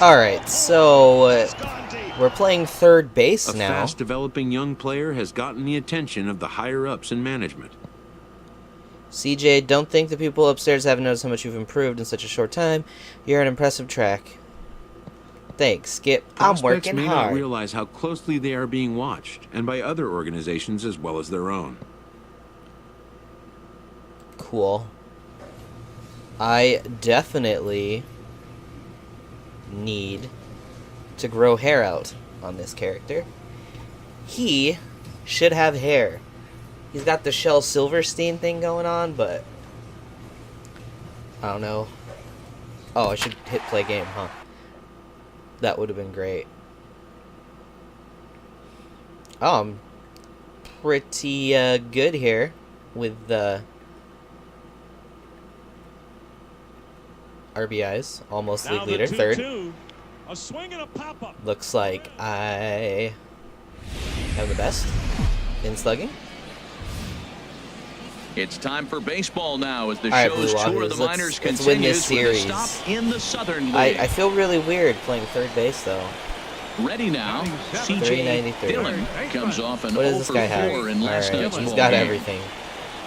Alright, so we're playing third base now. A fast-developing young player has gotten the attention of the higher-ups in management. CJ, don't think the people upstairs haven't noticed how much you've improved in such a short time. You're an impressive track. Thanks, Skip. I'm working may hard. Not realize how closely they are being watched, and by other organizations as well as their own. Cool. I definitely need to grow hair out on this character. He should have hair. He's got the Shel Silverstein thing going on, but I don't know. Oh, I should hit play game, huh? That would have been great. Oh, I'm pretty good here with the RBIs. Almost league leader, third. A swing and a pop-up. Looks like I am the best in slugging. It's time for baseball now as the All right, show's Blue tour of the Walkers, minors let's win this continues with a series. stop in the Southern League. I feel really weird playing third base, though. Ready now, CJ 393. Dillon comes off an What does 0 this for guy have? 4 in last Alright, night's he's ball got game. everything.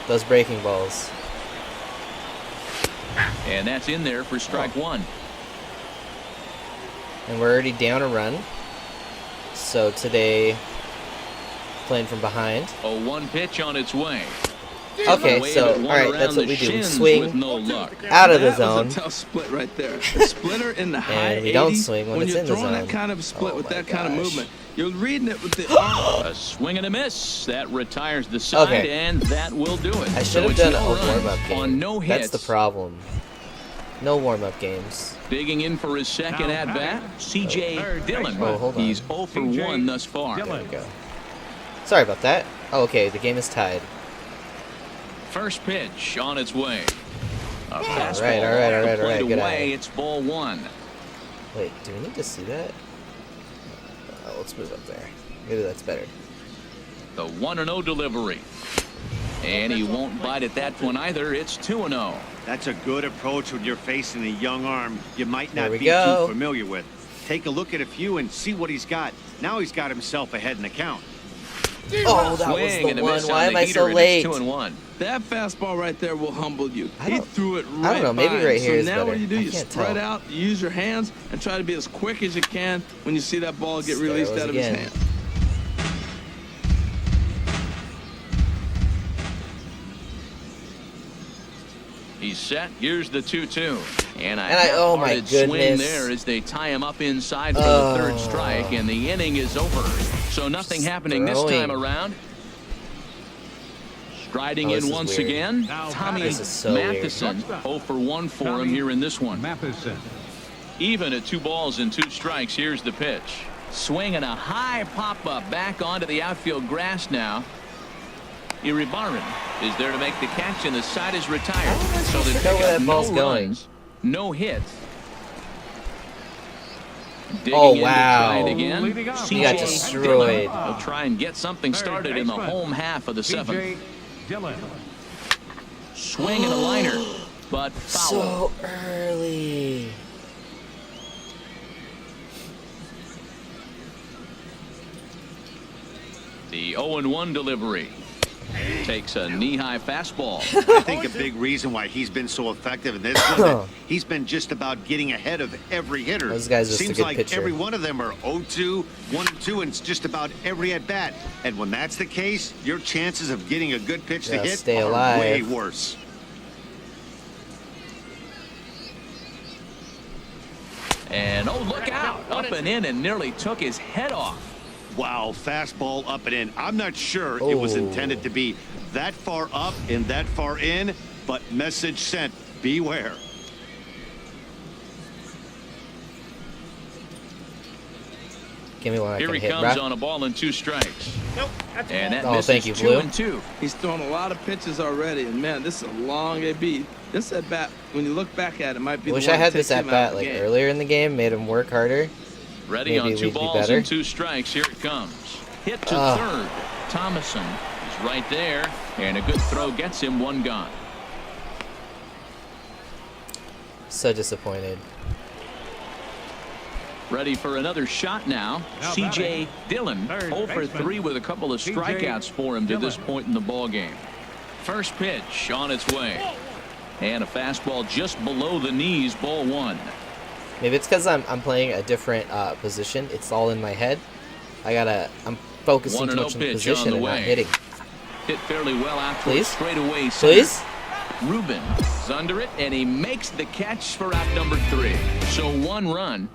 Those breaking balls. And that's in there for strike one. And we're already down a run. So today, playing from behind. A 1 pitch on its way. Okay, so, alright, that's what we do. We swing out of the zone. That was a tough split right there. The splitter in the high And we don't 80s, swing when it's you're in the throwing zone. that kind of split Oh with my that kind of gosh. movement. You're reading it with the arm. A swing and a miss. That retires the side, Okay. and that will do it. I should So have it's done no a runs warm-up game. on no hits. That's the problem. No warm-up games. Digging in for his second at-bat, CJ Dillon. Oh, hold on. He's 0 for 1 thus far. There we go. Sorry about that. Oh, okay, the game is tied. First pitch on its way. A All fastball right, off the plate good away. eye. It's ball 1. Wait, do we need to see that? Oh, let's move up there. Maybe that's better. The 1-0 delivery. And he won't bite at that one either. It's 2-0. That's a good approach when you're facing a young arm you might not we be go. too familiar with. Take a look at a few and see what he's got. Now he's got himself ahead in the count. Oh, that was Swing and the a one. miss Why on am the I heater, so and late? It's 2-1. That fastball right there will humble you. I He don't- threw it I don't right know, maybe by right him. here So is now better. what you do, I you can't spread tell. out, you use your hands, and try to be as quick as you can when you see that ball get There it released was out of his again. hand. He's set. Here's the 2-2. And oh my half-hearted swing goodness. there as they tie him up inside for the third strike, and the inning is over. So nothing happening this time around. Striding this in is once weird. again, Now Tommy This is so weird. Matheson. 0 for 1 for him here in this one. Matheson. Even at 2 balls and 2 strikes, here's the pitch. Swing and a high pop-up back onto the outfield grass now. Iribarren is there to make the catch, and the side is retired. So they know pick where up that no ball's going. runs, no hits. Digging Oh, in to wow. try it again. Leading off. He got CJ destroyed. Dillon will try and get something started in the home half of the 7th. CJ Dillon. Swing and a liner, but foul. So early. The 0-1 delivery. Takes a knee-high fastball. I think a big reason why he's been so effective in this one, that he's been just about getting ahead of every hitter. Those guys are just a Seems good like pitcher. every one of them are 0-2, 1-2, and it's just about every at-bat. And when that's the case, your chances of getting a good pitch to Yeah, hit stay are alive. way worse. And oh, look out. Up and in and nearly took his head off. Wow, fastball up and in. I'm not sure it was Oh. intended to be that far up and that far in, but message sent, beware. Give me one I Here can he hit, comes bruh. on a ball and 2 strikes. And that Oh, misses thank you, 2 Blue. and 2. He's thrown a lot of pitches already, and man, this is a long AB. This at bat, when you look back at it, might be. Wish the I one had that this takes at him out bat of the like game. earlier in the game, made him work harder. Ready Maybe on 2 we'd be balls better. and 2 strikes. Here it comes. Hit to third. Thomason is right there, and a good throw gets him 1 gone. So disappointed. Ready for another shot now. C.J. Dillon, 0 for 3 with a couple of strikeouts for him to this point in the ball game. First pitch on its way. And a fastball just below the knees, ball 1. Maybe it's because I'm playing a different position. It's all in my head. I'm focusing too much on the position and not hitting. Hit fairly well out towards Please? straightaway center. Please? Ruben is under it, and he makes the catch for out number 3. So 1 run.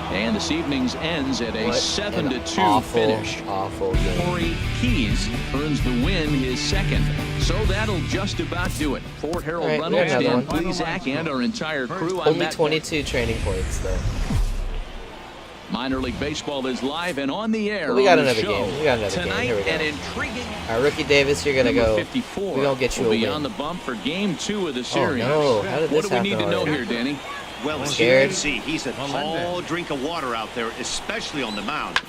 And this evening's ends at a 7-2 finish. Awful game. Corey Keys earns the win, his second. So that'll just about do it. For Harold All right, Reynolds, we got Dan another one. Plesac, and our entire crew, I'm Only Matt 22 training points, though. Minor League Baseball is live and on the air. We got on the another show. game. We got another Tonight, game. Here we go. an intriguing All right, Rookie Davis, you're gonna number go. 54. We're gonna get you will a be win. on the bump for game 2 of the series. no. How did what this do we need to happen know already? here, Danny? Well, as you Scared? can see, he's a tall drink of water out there, especially on the mound.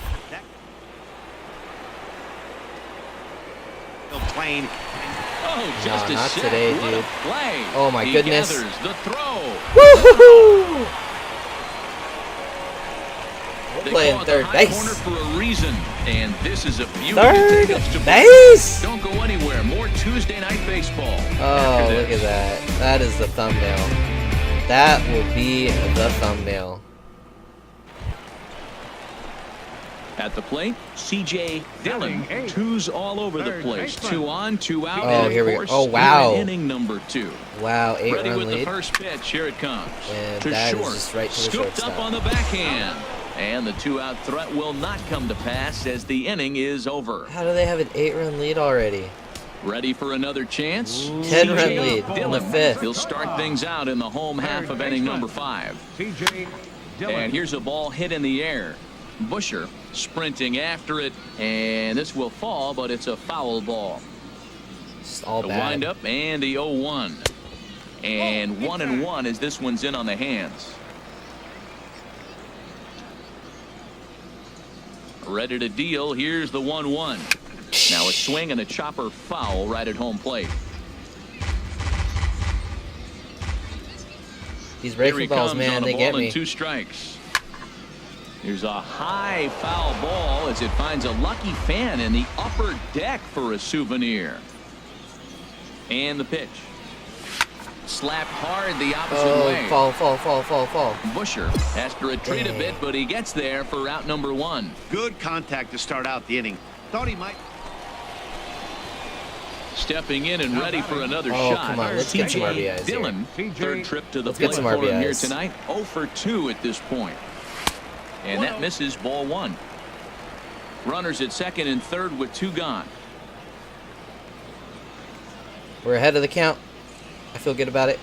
Plane. Oh, just No, a not sip. today, What dude. a play. Oh, my He goodness. gathers the throw. Woo-hoo-hoo! We're They playing call it the third high base. corner for a reason, and this is a beauty Third to pitch to base. Don't go anywhere. More Tuesday night baseball. Oh, after look this. at that. That is the thumbnail. That will be the thumbnail. At the plate, C.J. Dillon. 2s all over the place. 2 on, 2 out. Oh, and of here we go. course, Oh, wow. we're in inning number 2. Wow, Ready 8-run with the lead. first pitch. Here it comes. And To that is short. just right to the Scooped shortstop. up on the backhand. And the 2-out threat will not come to pass as the inning is over. How do they have an 8-run lead already? Ready for another chance? 10-run C.J. lead in the Dillon. 5th. He'll start things out in the home half of inning number 5. C.J. Dillon. And here's a ball hit in the air. Busher sprinting after it, and this will fall, but it's a foul ball. Just all The bad. windup and the 0-1. And 1-1 as this one's in on the hands. Ready to deal. Here's the 1-1. Now a swing and a chopper foul right at home plate. These Here he breaking balls, comes man, on a they ball get and me. 2 strikes. Here's a high foul ball as it finds a lucky fan in the upper deck for a souvenir. And the pitch. Slapped hard the opposite way. Fall. Busher has to retreat a bit, but he gets there for out number 1. Good contact to start out the inning. Thought he might. Stepping in and ready for another Oh, shot. come on, let's get some C.J. RBIs Dillon, here. third trip to the Let's get plate some for him here RBIs. tonight. 0 for 2 at this point. And that misses, ball 1. Runners at second and third with 2 gone. We're ahead of the count. I feel good about it.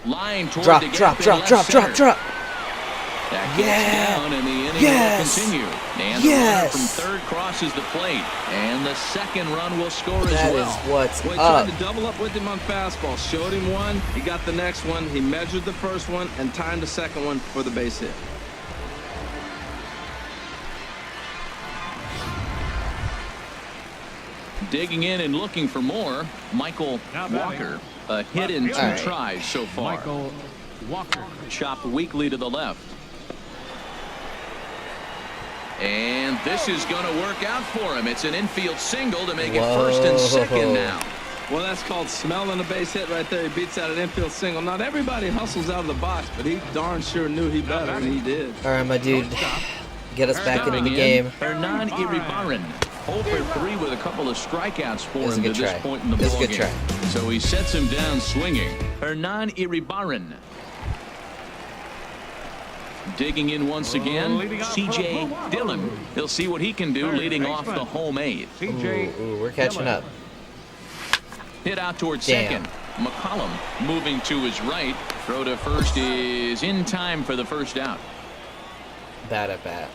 Line toward Drop, the gap drop, in drop, left drop, center. drop, drop. That gets Yeah. down, and the inning Yes. will continue. And the Yes. runner from third crosses the plate. And the second run will score That as is well. what's Well, he up. tried to double up with him on fastball. Showed him one. He got the next one. He measured the first one and timed the second one for the base hit. Digging in and looking for more, Michael Now batting. Walker. A hit in 2 All right. tries so far. Michael Walker. Chopped weakly to the left. And this is going to work out for him. It's an infield single to make it first and second now. Well, that's called smelling a base hit right there. He beats out an infield single. Not everybody hustles out of the box, but he darn sure knew he better, and he did. All right, my dude. Get us back into Stepping the in, game. Hernan Iribarren. 0 for 3 with a couple of strikeouts for It was a him to good this try. point in the It was a ballgame. good try. So he sets him down swinging. Hernan Iribarren. Digging in once again, leading off C.J. for the Dillon. He'll see what he can do Third leading off baseman. the home 8th. C.J. Ooh, we're catching Dillon. up. Hit out towards Damn. second. McCollum moving to his right. Throw to first is in time for the first out. Bad at bat.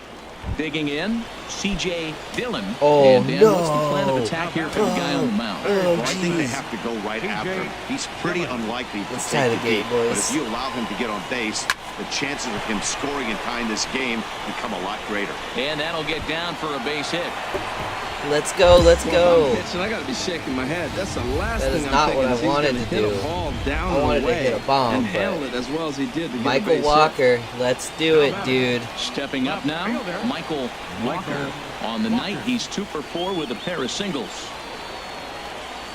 Digging in, C.J. Dillon. Oh, And Dan, what's the plan of no. attack here for the guy on the mound? Well, I think they have to go right after him. He's pretty unlikely to Let's take tie the the gate, beat, but boys. if you allow him to get on base, the chances of him scoring and tying this game become a lot greater. And that'll get down for a base hit. Let's go, let's Well, go. I'm pitching, I got to be shaking my head. That's the last That is thing I'm not thinking what I is he's wanted gonna to hit do. a ball down I wanted to the way hit a bomb, and but handle it as well as he did to get a Michael base hit. Walker, let's do it, dude. Stepping up now, Michael Walker. On the night, he's 2 for 4 with a pair of singles.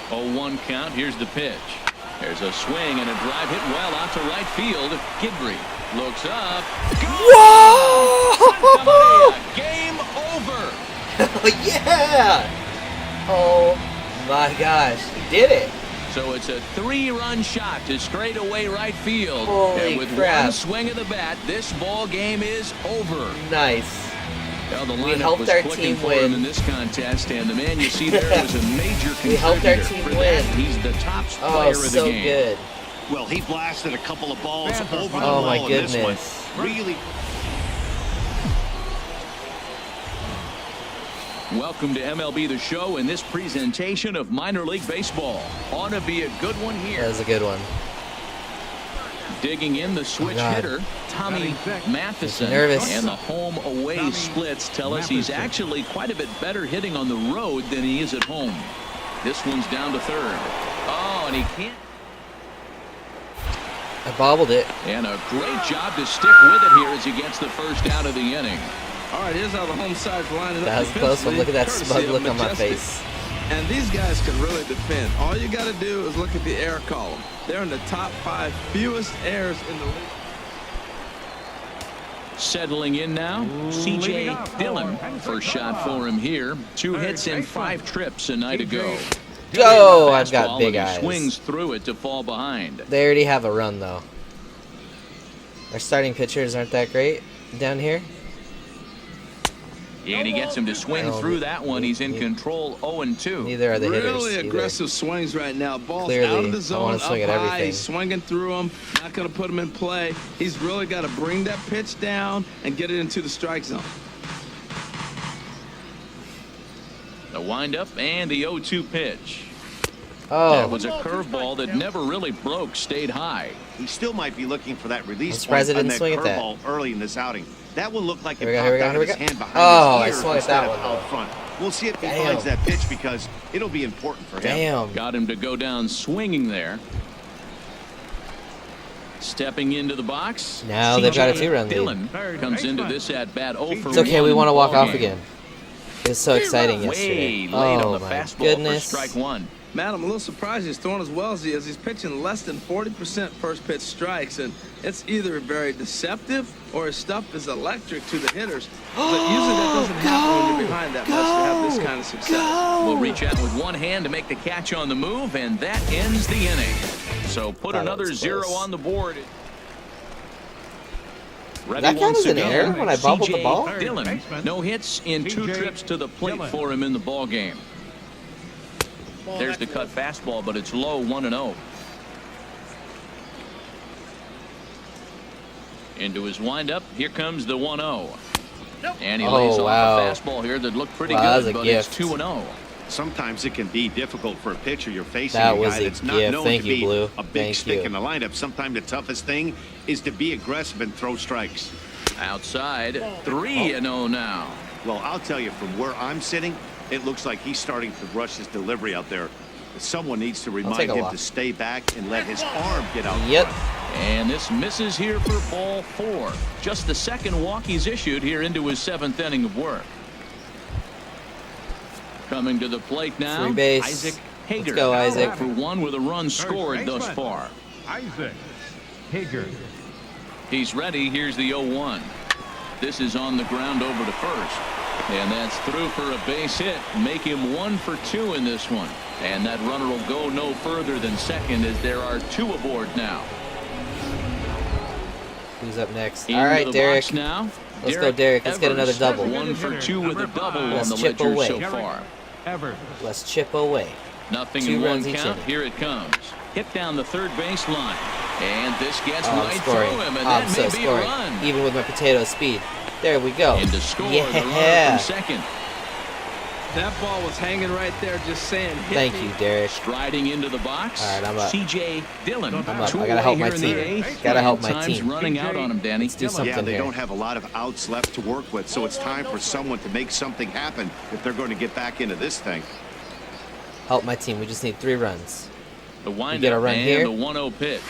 0-1 count. Here's the pitch. There's a swing and a drive hit well out to right field. Gidry looks up. Whoa! Game over. Yeah! Oh my gosh, he did it. So it's a 3-run shot to straightaway right field. Holy and with crap. one swing of the bat, this ball game is over. Nice. Well, the We lineup helped was our clicking team for win. him in this contest, and the man you see there was a major contributor. We helped our team for win. that. He's the top Oh, player of the so game. good. Well, he blasted a couple of balls Panther. over the Oh, wall my in this one. goodness. Really. Welcome to MLB The Show and this presentation of minor league baseball. Ought to be a good one That here. was a good one. Digging in the switch God. hitter, Tommy Matheson. Nervous. And the home-away splits tell us he's actually quite a bit better hitting on the road than he is at home. This one's down to third. Oh, and he can't. I bobbled it. And a great job to stick with it here as he gets the first out of the inning. All right, here's how the home side's lining up. That was a close one. Look at that Courtesy smug of look on my Majestic. face. And these guys can really defend. All you got to do is look at the error column. They're in the top 5 fewest errors in the league. Settling in now, C.J. Dillon. First shot for him here. 2 hits in 5 trips a night ago. Go! I've got Fastball, big and he eyes. swings through it to fall behind. They already have a run, though. Our starting pitchers aren't that great down here. And he gets him to swing No, through that one. He's in control 0-2. Neither are the hitters. Really either. aggressive swings right now. Balls Clearly, out of the I zone, wanna up swing at high. everything. He's swinging through them. Not going to put them in play. He's really got to bring that pitch down and get it into the strike zone. The windup and the 0-2 pitch. Oh, That was a curveball that never really broke, stayed high. He still might be looking for that I'm release surprised point he on didn't that swing at that. curveball early in this outing. That one looked like it Here we go, popped here we go, out of here we his go. hand behind Oh, I his ear swung at instead that of one, out though. front. We'll see if he Damn. finds that pitch because it'll be important for him. damn. Got him to go down swinging there. Stepping into the box. Now they've got a C.J. 2-run lead. Dillon comes into this at bat 0 for It's okay, we 1 want to walk ball off game. again. It was so exciting Way yesterday. late Oh on the my fastball goodness. for strike 1. Matt, I'm a little surprised he's throwing as well as he is. He's pitching less than 40% first pitch strikes, and it's either very deceptive or his stuff is electric to the hitters. But usually that doesn't happen when you're behind that much to have this kind of success. Will reach out with one hand to make the catch on the move, and that ends the inning. So put Thought that another was 0 close. on the board. Ready That count once as an again, error when I bobbled the C.J. ball? Dillon, no hits in 2 trips to the plate for him in the ball game. There's the cut fastball, but it's low 1-0. Into his windup. Here comes the 1-0. And he lays Oh, off wow. a fastball here that looked pretty Wow, that good, was a but gift. it's 2-0. Sometimes it can be difficult for a pitcher. You're facing That a was guy a that's not gift. known Thank to you, be Blue. a big Thank stick you. in the lineup. Sometimes the toughest thing is to be aggressive and throw strikes. Outside, 3-0 now. Well, I'll tell you, from where I'm sitting, it looks like he's starting to rush his delivery out there. Someone needs to take remind a him walk. to stay back and let his arm get out. Yep. And this misses here for ball 4. Just the second walk he's issued here into his 7th inning of work. Coming to the plate now, 3 base. Isaac Hager. Let's go, Isaac. 0 for 1 with a run scored thus far. Isaac Hager. He's ready. Here's the 0-1. This is on the ground over to first. And that's through for a base hit. Make him 1 for 2 in this one. And that runner will go no further than second as there are 2 aboard now. Who's up next? Into All right, the Derek. box now. Let's go, Derek. Let's get another Evers, double. 1 for 2 with a double Let's on the chip ledger away. so far. Evers. Let's chip away. Nothing 2 in 1 runs each count. inning. Here it comes. Hit down the third base line. And this gets I'm right scoring. through him. And I'm that so may be a scoring. run. Even with my potato speed. There we go. And to score the runner Yeah. from second. That ball was hanging right there, just saying, hit Thank me. you, Derek. Striding into the box. All right, I'm up. C.J. Dillon. I'm up. Two I gotta help away my here in the team. eighth. Gotta help And my time's team. running out on him, Danny. Let's do something Yeah, they here. don't have a lot of outs left to work with, so it's time for someone to make something happen if they're going to get back into this thing. Help my team. We just need 3 runs. The windup get a run and here. the 1-0 pitch.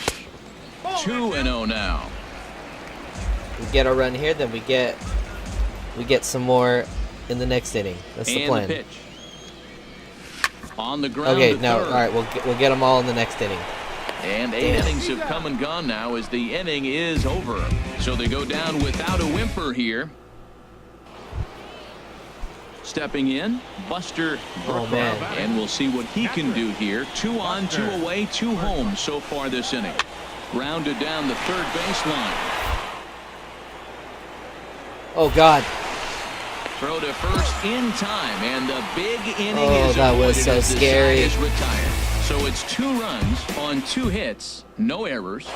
2-0 now. We get a run here, then we get some more in the next inning. That's the And plan. the pitch. On the ground. Okay, to no, third. all right, we'll get them all in the next inning. And 8 innings have come and gone now as the inning is over. So they go down without a whimper here. Stepping in, Buster Oh, man. And we'll see what he can do here. 2 on, 2 away, 2 home so far this inning. Grounded down the third baseline. Oh, God. Throw to first in time, and the big inning Oh, is that was avoided so as the scary. side is retired. So it's 2 runs on 2 hits, no errors.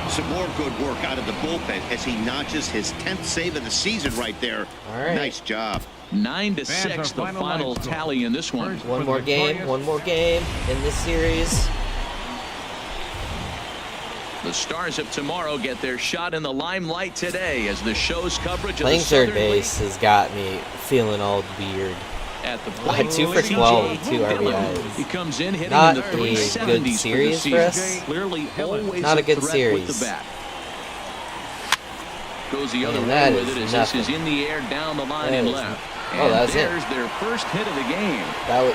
Some more good work out of the bullpen as he notches his 10th save of the season right there. All right. Nice job. 9-6 the final tally in this one. One more game in this series. The Stars of tomorrow get their shot in the limelight today as the show's coverage of Playing the third Southern base has got me feeling all weird. League at the plate. 2 for 12, 2 Dillon. RBIs. He comes in hitting Not in the a good 370s series for for the us. season. Clearly always Not a good threat series. with the bat. Goes the other Man, way that with is it as nothing. this is in the air down the line That and is- left. oh, And that was it. there's their first hit of the game. That was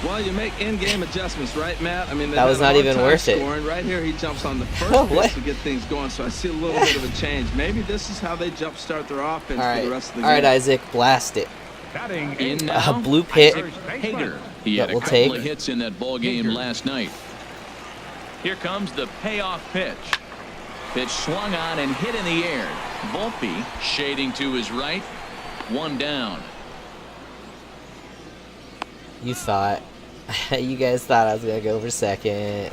Well, you make in-game adjustments, right, Matt? I mean, they That was had a not hard even time worth it. scoring. Right here, he jumps on the first Oh, pitch what? to get things going. So I see a little bit of a change. Maybe this is how they jumpstart their offense all for right. the rest of the All right, game. Isaac, blast it. Batting In now, Blue pit. Isaac Hager. He That had a we'll couple take. of hits in that ball game last night. Here comes the payoff pitch. Pitch swung on and hit in the air. Volpe shading to his right. 1 down. You thought. You guys thought I was going to go for second.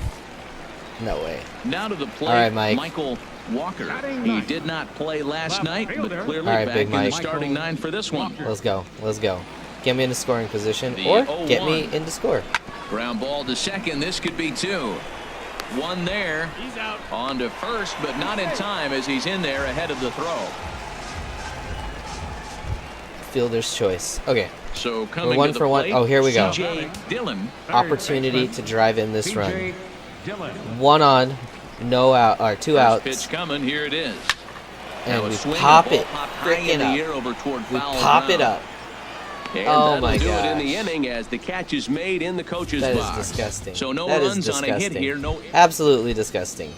No way. Now to the plate, All right, Mike. Michael Walker. He did not play last night, but clearly All right, back Big in the Mike. starting 9 for this one. Let's go. Let's go. Get me into scoring position The or 0-1. get me into score. Ground ball to second. This could be 2. 1 there. He's out. On to first, but not in time as he's in there ahead of the throw. Fielder's choice. Okay. So coming one to the for one. plate, Oh, here we go. C.J. Dillon. Opportunity to drive in this run. C.J. Dillon. 1 on, no out, or 2 First outs, pitch coming. Here it is. and Now a we swing, pop the ball it popped high in the freaking air up. over toward We foul pop it ground. up. And Oh that'll my do it in the gosh. inning as the catch is made in the coach's That is box. disgusting. So no That is runs on a hit disgusting. here. No Absolutely disgusting.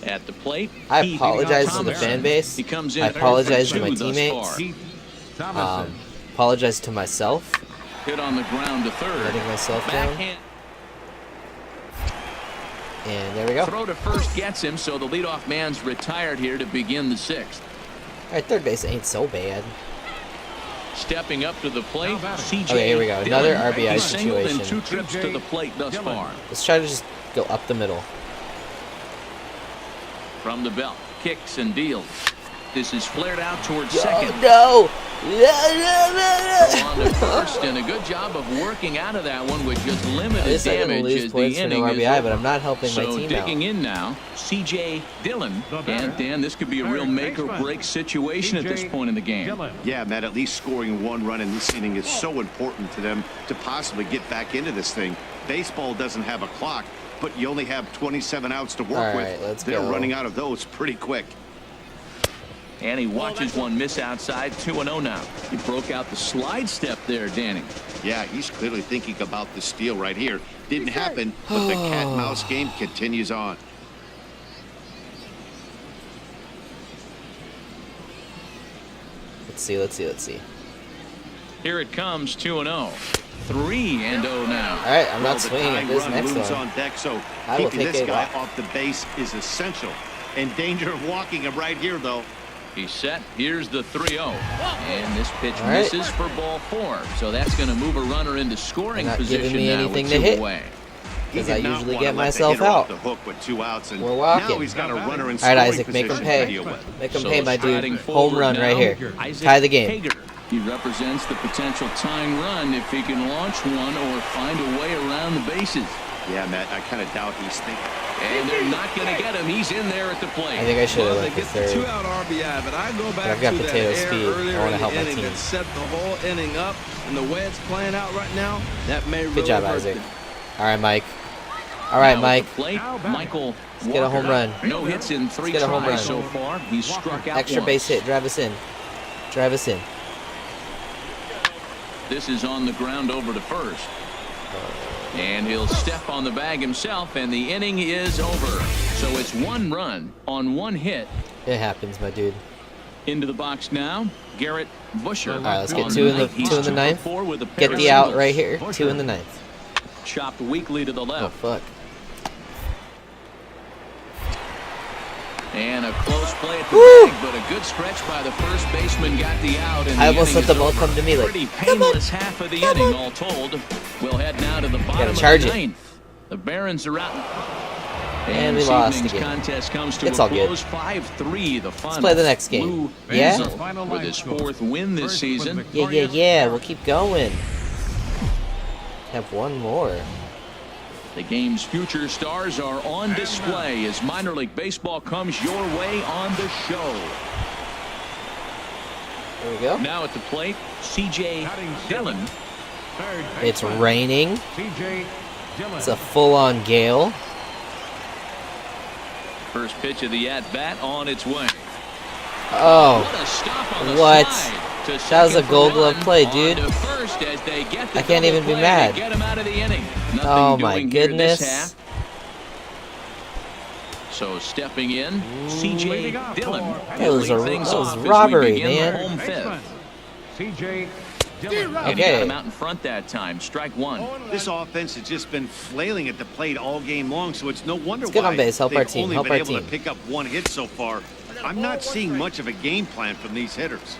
at the plate. I Keith apologize to the Thompson. fan base. He comes in I apologize to 0 for my 2 thus teammates. far. Keith Thomason. Apologize to myself. Hit on the ground to third. Letting myself down. Backhand And there we go. All throw to first gets him, so the leadoff man's retired here to begin the 6th. right, third base ain't so bad. Stepping up to the plate, Now batting. C.J. Okay, here we go. Another Dillon. RBI He's singled in situation. 2 trips to the plate thus Dillon. far. Let's try to just go up the middle. From the belt, kicks and deals. This is flared out towards Oh, second. no! On to first, and a good job of working out of that one with just I limited just I'm gonna damage lose as points the for no inning is RBI, over. but I'm not helping my So team digging out. in now, C.J. Dillon. The batter. And Dan, this could be a real Third make or baseman. break situation at this C.J. point in the game. Dillon. Yeah, Matt, at least scoring 1 run in this inning is so important to them to possibly get back into this thing. Baseball doesn't have a clock, but you only have 27 outs to work All with. right, let's They're go. running out of those pretty quick. And he watches one miss outside, 2-0 now. He broke out the slide step there, Danny. Yeah, he's clearly thinking about the steal right here. Didn't happen, but the cat-mouse game continues on. Let's see. Here it comes, 2-0. 3-0 now. All right, I'm Well, not the swinging at tying this run next looms one. on deck, so I will keeping take this a guy walk. off the base is essential. In danger of walking him right here, though. He's set. Here's the 3-0. And this pitch All right. misses for ball 4. So that's going to move a runner into scoring They're not giving position me now anything with to 2 hit. away. He 'Cause did I not usually wanna get let the myself hitter off out. the hook with 2 outs, and We're walking. now he's got a runner in All right, scoring Isaac, make position him to deal pay. with. Make him So pay, my striding dude. forward Home run now, right here. Isaac Tie the game. Hager. He represents the potential tying run if he can launch one or find a way around the bases. Yeah, Matt, I kind of doubt he's thinking. And they're not going to get him. He's in there at the plate. I think I should have Well, they went the get the third. two-out RBI, but I go back I've got to potato that error speed. I earlier wanna in help the my inning team. that set the whole inning up, and the way it's playing out right now, that may really Good job, hurt Isaac. them. All right, Mike. All right, Now at Mike. the plate, Michael Let's get a home run. No hits in 3 get a home tries run. so far. He's struck out Extra once. base hit. Drive us in. Drive us in. This is on the ground over to first. And he'll step on the bag himself, and the inning is over. So it's 1 run on 1 hit. It happens, my dude. Into the box now, Garrett Busher. All right, let's get On 2 in the night, he's 2 in the 2 for ninth. 4 with a Get pair the of out singles. right here. 2 in the ninth. Chopped weakly to the Oh left. fuck. And a close play at the Woo! bag, but a good stretch by the first baseman got the out. And I the almost inning let the is ball over. come to me like, Pretty come on, painless half of the come inning, on. all told. We'll head now to the bottom of charge the it. 9th. The Barons are out. And we this lost evening's again. contest comes to It's a all good. close. 5-3 the final. Let's play the next game. Blue Yeah? Hazel with his 4th win this season. Yeah. We'll keep going. Have one more. The game's future stars are on display as minor league baseball comes your way on the show. There we go. Now at the plate, C.J. Dillon. It's raining. C.J. Dillon. It's a full-on gale. First pitch of the at-bat on its way. Oh, What a stop on the what? slide to That was a second for Gold Glove one. play, On dude. to first as they get the I can't even double be play to mad. Get him out of the inning. Nothing Oh, my doing here this goodness. half. So stepping in, C.J. Leading off Dillon. for- That was Lead a- things that was off as we robbery, begin the man. home Baseman. fifth. C.J. Dillon. And he got Okay. him out in front that time. Strike 1. This offense has just been flailing at the plate all game long, so it's no wonder Let's get why on base. Help they've our team. only Help been our able team. to pick up 1 hit so far. I'm not seeing much of a game plan from these hitters.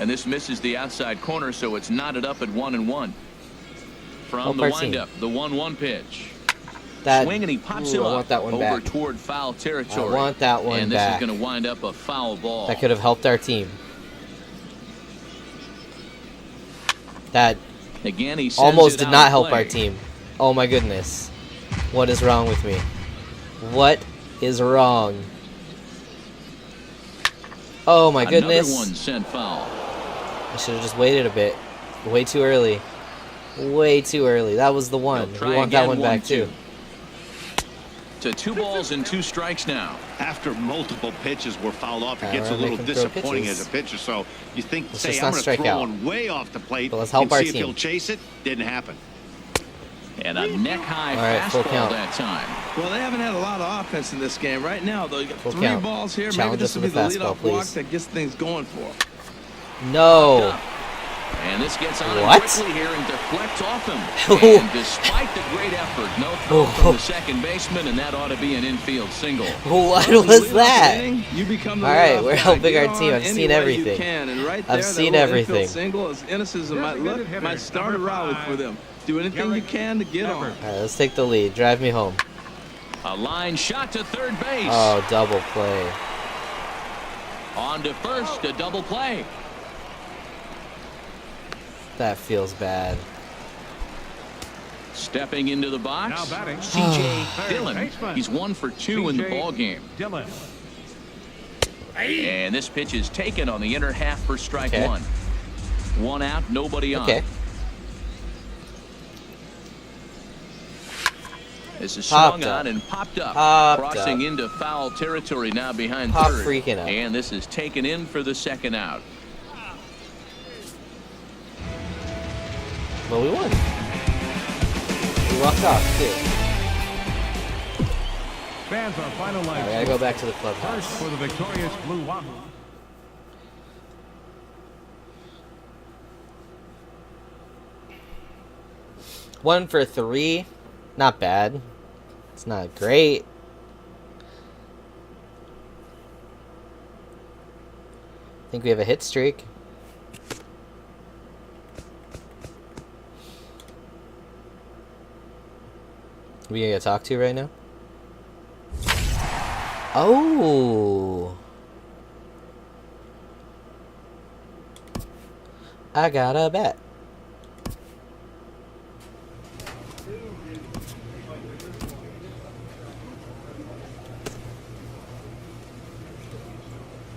And this misses the outside corner, so it's knotted up at 1-1. From Help the our team. windup, the 1-1 pitch. That. Swing, and he pops Ooh, it I up want that one over back. toward foul territory. I want that one and this back. is going to wind up a foul ball. That could have helped our team. That Again, he sends almost it did out not of help play. our team. Oh my goodness. What is wrong with me? What is wrong? Oh my goodness. Another one sent foul. I should have just waited a bit. Way too early. Way too early. That was the one. He'll We try want that again, one back 1-2. too. To 2 balls and 2 strikes now. After multiple pitches were fouled off, it All gets right, a little make him throw disappointing pitches. as a pitcher. So you think, Let's say, just I'm not going to strike throw out. one way off the plate But let's help and our see if team. he'll chase it. Didn't happen. And a neck-high All right, full fastball count. that time. Well, they haven't had a lot of offense in this game. Right now, though, you got Full 3 count. balls here. Challenge Maybe us this will be with the a fastball, leadoff walk please. that gets things going for them. No. And this gets on What? him quickly here and deflects off him. And despite the great effort, no throw from the second baseman, and that ought to be an infield single. What When you was lead off that? the inning, you become the All right, leadoff we're guy. helping Get our on team. I've any seen way you everything. can. And right I've there, seen that little infield everything. single, as innocent as it might look, might start a rally for them. Do anything you can to get on. All right, let's take the lead. Drive me home. A line shot to third base. Oh, double play. On to first, a double play. That feels bad. Stepping into the box, Now batting. C.J. Third Dillon. baseman. He's 1 for 2 in the C.J. ball game. Dillon. And this pitch is taken on the inner half for strike Okay. 1. 1 out, nobody on. Okay. This is Popped swung up. on and popped up. Popped crossing up. into foul territory now behind Pop third. freaking out. And this is taken in for the second out. Well, we won. We walked off, too. Fans are I gotta finalized. go back to the First clubhouse. for the victorious Blue Wahoo. One for 3. Not bad. It's not great. I think we have a hit streak. We gonna talk to right now? Oh. I got a bet.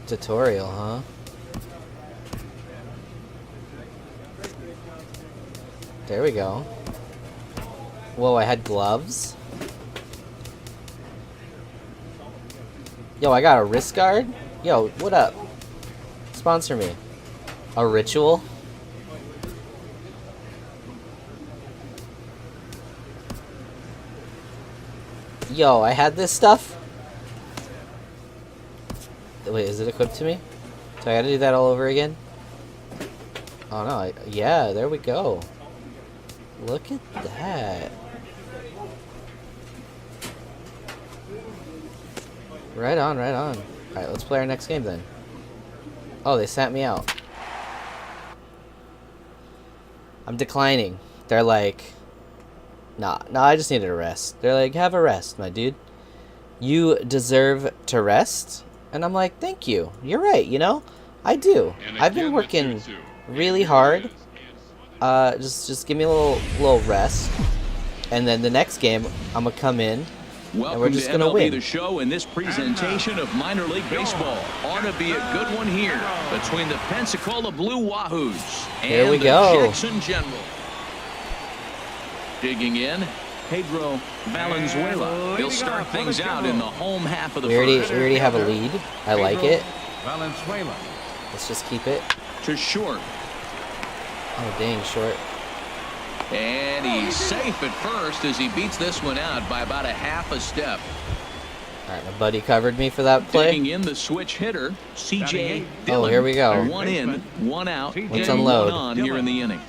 Tutorial, huh? There we go. Whoa, I had gloves? Yo, I got a wrist guard? Yo, what up? Sponsor me. A ritual? Yo, I had this stuff? Wait, is it equipped to me? So I gotta do that all over again? Oh no, yeah, there we go. Look at that. Right on, right on. Alright, let's play our next game then. Oh, they sat me out. I'm declining. They're like, nah, I just needed a rest. They're like, have a rest, my dude. You deserve to rest? And I'm like, thank you. You're right, you know? I do. I've been working really hard. Just give me a little rest. And then the next game, I'm going to come in. Welcome and we're just to going to MLB win. The Show in this presentation of minor league baseball. Ought to be a good one here between the Pensacola Blue Wahoos Here and we the go. Jackson General. Digging in, Pedro Valenzuela. He'll start things out in the home half of the We already first. have a lead. I like it. Valenzuela. Let's just keep it. To short. Oh, dang, short. And he's safe at first as he beats this one out by about a half a step. All right, my buddy covered me for that play. Digging in the switch hitter, C.J. Dillon. Oh, here we go. One in, one out, Let's and unload. one on here in the inning.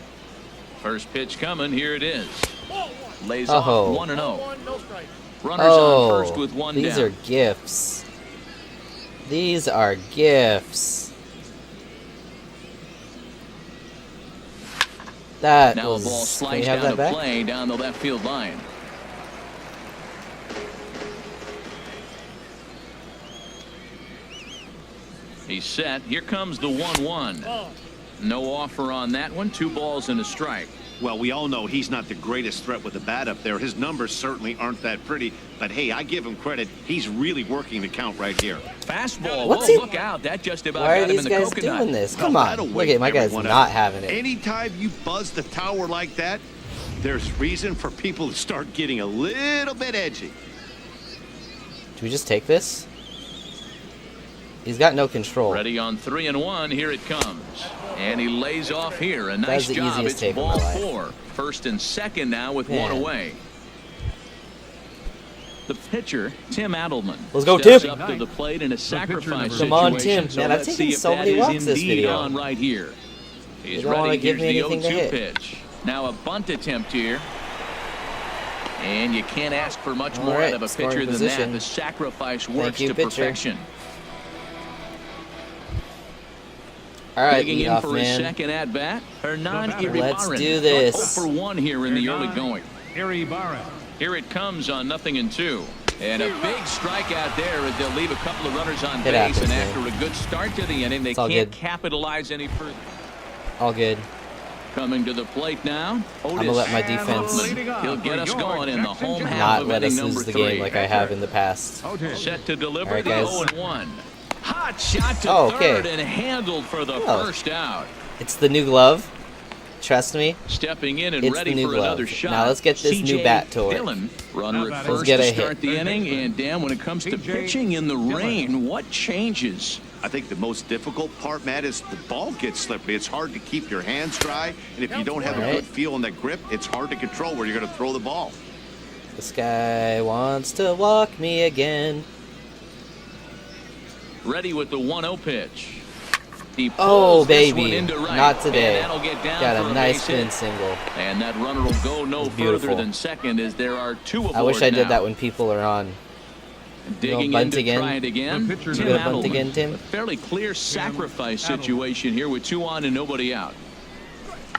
First pitch coming, here it is. Lays Oh. off 1-0. Runners on first with one these down. are gifts. These are gifts. That Now was, a ball can we sliced have down that to back? play down the left field line. He's set. Here comes the 1-1. No offer on that one. 2 balls and a strike. Well, we all know he's not the greatest threat with the bat up there. His numbers certainly aren't that pretty. But, hey, I give him credit. He's really working the count right here. Fastball. What's Whoa, he- look out. That just about Why are got him these in the guys coconut. doing this? Come Well, on. that'll Look wake at my guy's everyone not up. having it. Anytime you buzz the tower like that, there's reason for people to start getting a little bit edgy. Do we just take this? He's got no control. Ready on 3-1. Here it comes. And he lays off here. A That's nice the job. easiest It's take of ball my life. 4. First and second now with Man. one away. The pitcher, Tim Adelman. Let's go, steps Tim. up to the plate in a sacrifice Come on, situation. Tim. So Man, I've let's taken see if so that many is walks this indeed video. on right here. He's don't wanna ready. give Here's me the anything to 0-2 hit. pitch. Now a bunt attempt here. And you can't ask for much All more right, out of a scoring pitcher than position. that. The sacrifice works you, to pitcher. perfection. All right, Digging lead in off, for his man. second at bat, Hernan Let's Iribarren. do this. 0 for 1 here in the early going. Iribarren. Here it comes on 0-2. And a big strikeout there as they'll leave a couple of runners on It base. happens, And man. after a good start to the inning, they It's all can't good. capitalize any further. All good. Coming to the plate now, Otis. I'm gonna let my defense He'll get us going in the home half not of let inning us number lose the 3. game like I have in the past. Set to deliver All right, the guys. 0-1. Hot shot to Oh, okay. third and handled for the Oh. first out. It's the new glove. Trust me. Stepping in and It's ready the new for glove. another shot. Now let's get this new C.J. bat to work. Dillon, runner at Let's first get to a start hit. the inning. And Dan, when it comes to C.J. pitching in the Dillon. rain, what changes? I think the most difficult part, Matt, is the ball gets slippery. It's hard to keep your hands dry. And if you don't have a Right. good feel in the grip, it's hard to control where you're going to throw the ball. This guy wants to walk me again. Ready with the 1-0 pitch. He Oh, pulls this one baby. into right, Not today. and that'll get down Got for a nice base hit. spin single. And that runner will go no It's further beautiful. than second as there are 2 aboard I wish I did now. that when people are on. Digging bunt in to again? try it again. The pitcher Tim You gonna bunt Adelman. again, Tim? A fairly clear sacrifice Adelman. situation here with 2 on and nobody out.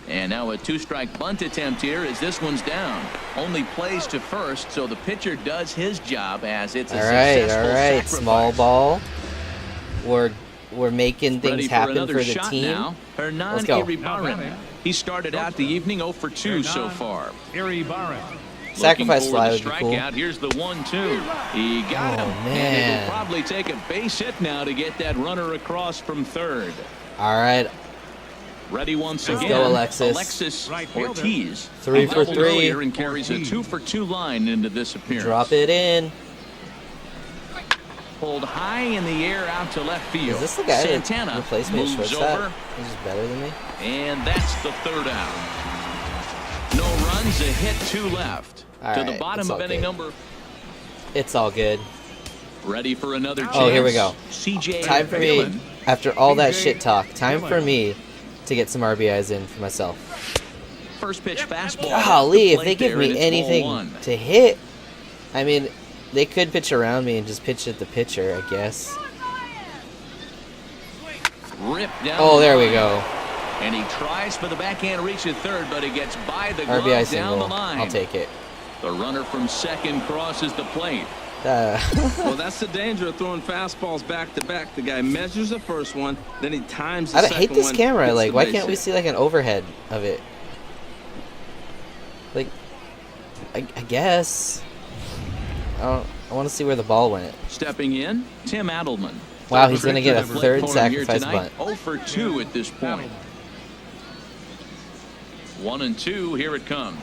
And now a 2-strike bunt attempt here as this one's down. Only plays to first, so the pitcher does his job as it's a All right, successful all right. sacrifice. Small ball. we're making things Ready for happen another for the shot team. now. Hernan Let's go. Iribarren. He started out the evening 0 for 2 so far. Iribarren. Sacrifice Looking fly for would the be cool. strikeout. Here's the 1-2. He got Oh, him. man. And it'll probably take a base hit now to get that runner across from third. All right, Ready once Let's again. go, Alexis. Alexis Right fielder. Ortiz. 3 He for doubled 3. earlier and carries a 2 for 2 line into this appearance. drop it in. Pulled high in the air out to left field. Is this the guy that Santana replaced me at moves shortstop? over, He's just better than me. and that's the third out. No runs, a hit, 2 left. All To right, the bottom it's of all inning good. number. It's all good. Ready for another chance. Oh, here we go. CJ Time for me, Baseman. after all that shit talk, time for me to get some RBIs in for myself. First pitch fastball. Golly, The if they plate give there, and me it's ball anything 1. to hit, I mean, they could pitch around me and just pitch at the pitcher, I guess. Ripped down Oh, the there we line. go. And he tries for the backhand reach at third, but he gets by the glove RBI down the single. line. I'll take it. The runner from second crosses the plate. Well, that's the danger of throwing fastballs back to back. The guy measures the first one, then he times the I second hate this one, camera. hits Like, the why base can't we hit. see like an overhead of it? Like, I guess. I want to see where the ball went. Stepping in, Tim Adelman. Wow, he's gonna get a Plate third for him here sacrifice tonight, bunt. 0 for 2 at this point. 1-2, here it comes.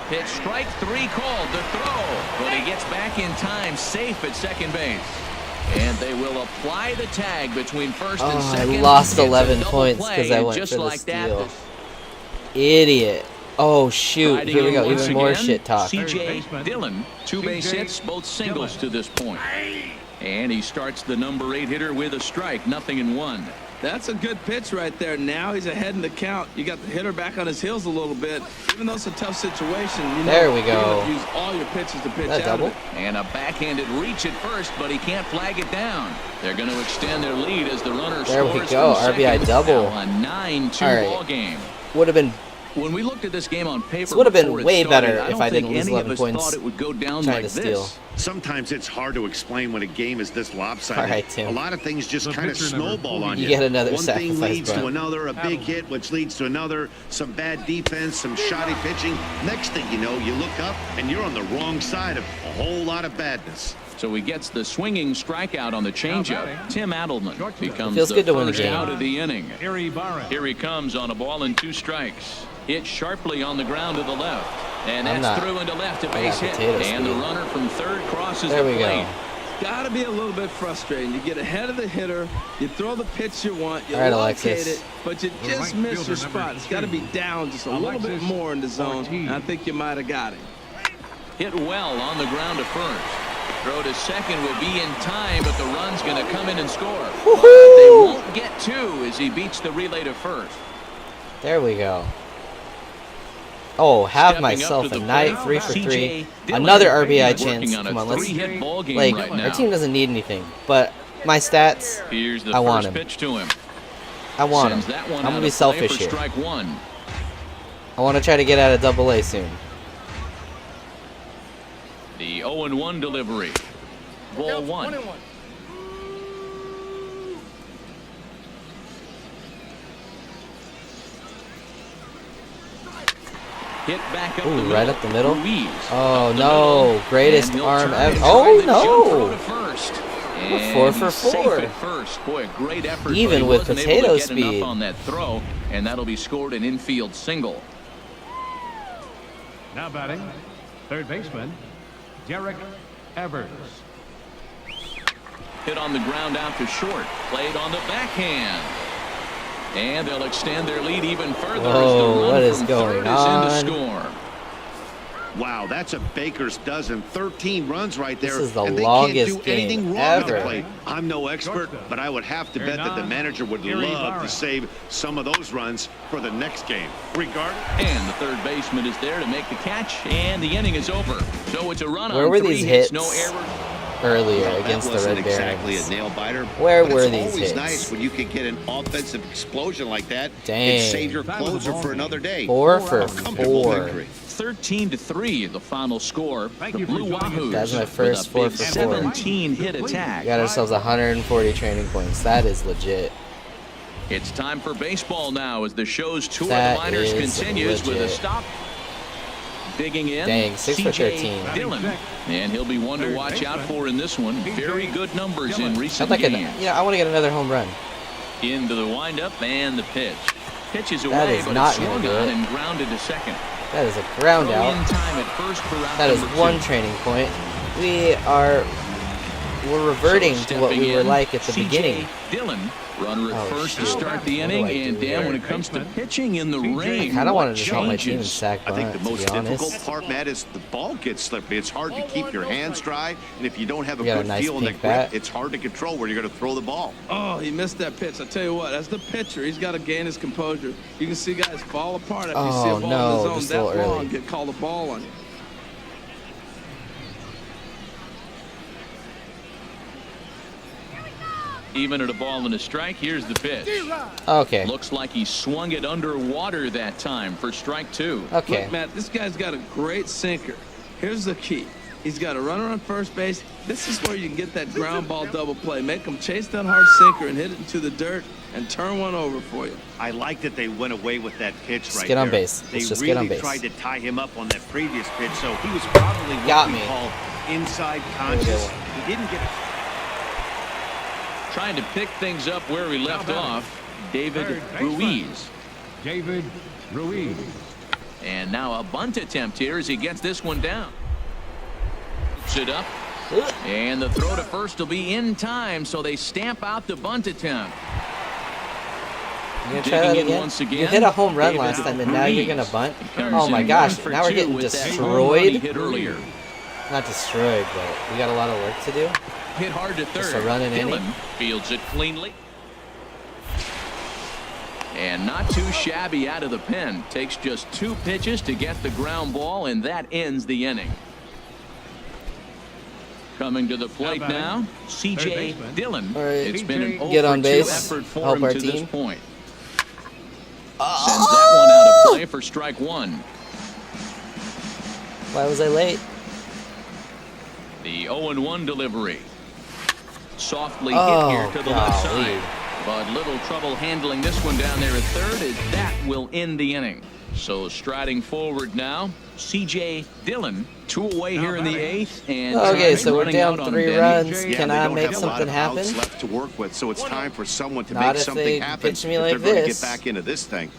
Pitch strike 3 called, the throw, but he gets back in time, safe at second base. And they will apply the tag between first and Oh, I second. lost It's a 11 double points play, 'cause I and went just for the like that, steal. Idiot. Oh, shoot. riding Here we in go. once Even more again, shit talk. CJ Dillon, 2 base CJ hits, both singles Dillon. to this point. And he starts the number 8 hitter with a strike, 0-1. That's a good pitch right there. Now he's ahead in the count. You got the hitter back on his heels a little bit. Even though it's a tough situation, you know, There we you're gonna go. use all your pitches to pitch That out double? of it. And a backhanded reach at first, but he can't flag it down. They're going to extend their lead as the runner There we scores go, from RBI second. double. Now a 9-2 All right. ball game. Would have been When we looked at this game on paper, This would have been before it way started, better I if don't I didn't think lose any 11 of us points thought it would go down trying like to steal. this. Sometimes it's hard to explain when a game is this lopsided. All right, Tim. A lot of things just The kind of pitcher number snowball on 40. you. You get another One thing sacrifice leads to bunt. another, a big hit, which leads to another, some bad defense, some shoddy pitching. Next thing you know, you look up and you're on the wrong side of a whole lot of badness. So he gets the swinging strikeout on the changeup. Tim Adelman becomes Feels the good to win a first game. out of the inning. Iribarren. Here he comes on a ball and 2 strikes. Hit sharply on the ground to the left. And I'm that's not- through into left, a I base got hit. potato And the speed. runner from third crosses There the we plate. go. Got to be a little bit frustrating. You get ahead of the hitter, you throw the pitch you want, you All right, locate Alexis. it, but you The just right miss fielder, your number spot. It's got to be 2. down just a little bit Alexis more in the zone. Ortiz. And I think you might have got him. Hit well on the ground to first. Throw to second will be in time, but the run's going to come in and score. But they won't get 2 as he beats the relay to first. There we go. Oh, have Stepping myself up to a the night, plate, 3 for 3. CJ Dillon. Another RBI He's chance. working on a Come on, let's 3-hit ball game like right now. our team doesn't need anything, but my stats, Here's the I want first him. pitch to him. I want them. Sends that one I'm out gonna be of play selfish for here. strike 1. I want to try to get out of AA soon. The 0-1 delivery. Ball 1. Hit back up the Ooh, middle. right up the middle. Ruiz Oh up the no, middle. greatest And he'll arm turn ever. and Oh try the jump throw to no. first. We're And 4 for he's safe 4. at first. Boy, a great effort. but Even he with wasn't potato able to get speed. enough on that throw, and that'll be scored an infield single. Now batting, third baseman, Derek Evers. Hit on the ground out to short. Played on the backhand. And they'll extend their lead even further Whoa, as the run what is from going third on? is in to score. Wow, that's a baker's dozen. 13 runs right there. This is the and they longest can't do anything game wrong at the ever. plate. I'm no expert, but I would have to bet that the manager would love to save some of those runs for the next game. Regardless. And the third baseman is there to make the catch, and the inning is over. So it's a run Where on were 3 these hits, hits? no errors. earlier Well, against that the wasn't Red exactly Barons. a nail biter. Where but were it's these always hits? nice when you can get an offensive explosion like that Dang. and save your closer for another day. 4 for A comfortable 4. victory. 13-3, the final score. The you for Blue joining us. Wahoos That's my with first a 4 big for 4. 17-hit attack. We got ourselves 140 training points. That is legit. It's time for baseball now as the show's tour That of the minors is continues with a legit. stop. Digging in, Dang, 6 for CJ 13. Dillon, and he'll be one to watch out for in this one. Very good numbers in I'd recent like games. I want to get another home run. Into the windup and the pitch. Pitches That away, is but not it's swung gonna do on it. and grounded to second. That is a ground Throw in out. time at first for route That is number 1 2. training point. We're reverting to what we were like at the CJ beginning. Dillon, runner at Oh, first to shoot. start the What do inning, I and do Dan, here? when it comes to pitching in the rain, I kind of what wanted to help my team in changes? sack I bunt, think the to most be honest. difficult part, Matt, is the ball gets slippery. It's hard to keep your hands dry, and if you don't have a We got a good nice feel in the pink grip, bat. it's hard to control where you're going to throw the ball. Oh, he missed that pitch. I tell you what, as the pitcher, he's got to gain his composure. You can see guys fall apart after you see Oh, a ball no, in the just a zone little that long, early. get called a ball on you. Even at a ball and a strike, here's the pitch. Okay. Looks like he swung it underwater that time for strike 2. Okay. Look, Matt, this guy's got a great sinker. Here's the key. He's got a runner on first base. This is where you can get that ground ball double play. Make him chase that hard sinker and hit it into the dirt and turn one over for you. I like that they went away with that pitch Just right get on there. base. They Let's just really get on base. tried to tie him up on that previous pitch, so he was probably what Got we me. call inside There we conscious. go. He didn't get it. Trying to pick things up where we left off, David Third baseman. Ruiz. David Ruiz. And now a bunt attempt here as he gets this one down. It up. And the throw to first will be in time, so they stamp out the bunt attempt. You gonna try that Digging in again? once You again, hit a home run David last time, and now you're Ruiz. gonna bunt. He comes Oh my in gosh! 1 for Now we're 2 getting with that home run he destroyed. hit earlier. Not destroyed, but we got a lot of work to do. Hit hard to Just third. a run and Dillon inning. fields it cleanly. And not too shabby out of the pen. Takes just 2 pitches to get the ground ball, and that ends the inning. Coming to the plate now, CJ baseman. Dillon. All right. It's been an 0 Get on for 2 base. effort for Help him our to this team. point. Sends that one out of play for strike 1. Why was I late? The 0-1 delivery. Softly Oh, hit here to the left golly. side. But little trouble handling this one down there at third, as that will end the inning. So striding forward now, CJ Dillon, 2 away here in the 8th. And Okay, time so we're running down out on 3 Benny. runs. Yeah, Can they I don't make have a lot something of outs happen? left to work with, so it's time for someone to Not make if something they happen pitch me if like they're going to this. get back into this thing.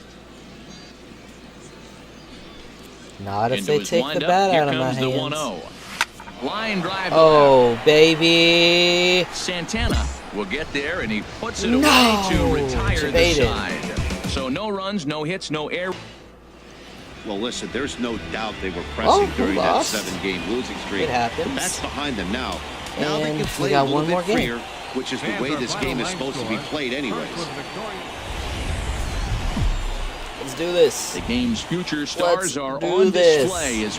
Not if Into they his take the windup, bat here out of my comes the hands. 1-0. Line drive to Oh, baby. left. Santana will get there, and he puts it No! away to retire the Evaded. side. So no runs, no hits, no errors. Well, listen, there's no doubt they were pressing Oh, during we that lost. 7-game losing streak. It happens. But that's behind them now. Now they And can we play got a little one more bit game. freer, which is the Fans, way our this final game is line supposed to be score. played anyways. First was Victoria. Let's do this. The game's future stars Let's are do on this. display as